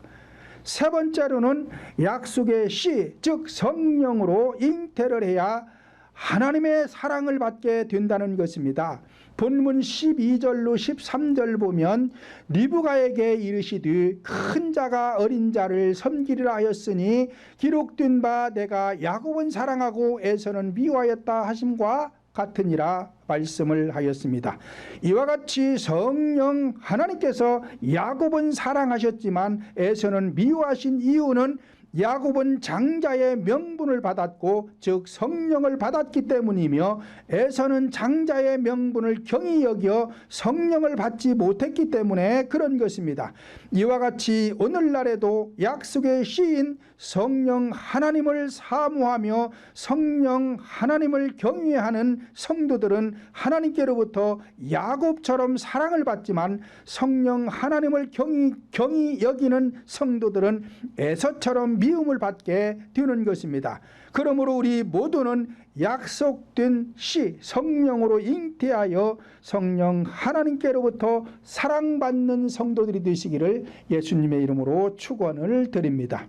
세 번째로는 약속의 씨, 즉 성령으로 잉태를 해야 하나님의 사랑을 받게 된다는 것입니다. 본문 12절로 13절 보면 리브가에게 이르시되 큰 자가 어린 자를 섬기리라 하였으니 기록된 바 내가 야곱은 사랑하고 에서는 미워하였다 하심과 같으니라 말씀을 하였습니다. 이와 같이 성령 하나님께서 야곱은 사랑하셨지만 에서는 미워하신 이유는 야곱은 장자의 명분을 받았고 즉 성령을 받았기 때문이며 에서는 장자의 명분을 경히 여겨 성령을 받지 못했기 때문에 그런 것입니다. 이와 같이 오늘날에도 약속의 씨인 성령 하나님을 사모하며 성령 하나님을 경외하는 성도들은 하나님께로부터 야곱처럼 사랑을 받지만 성령 하나님을 경히 여기는 성도들은 에서처럼 미움을 받게 되는 것입니다. 그러므로 우리 모두는 약속된 씨 성령으로 잉태하여 성령 하나님께로부터 사랑받는 성도들이 되시기를 예수님의 이름으로 축원을 드립니다.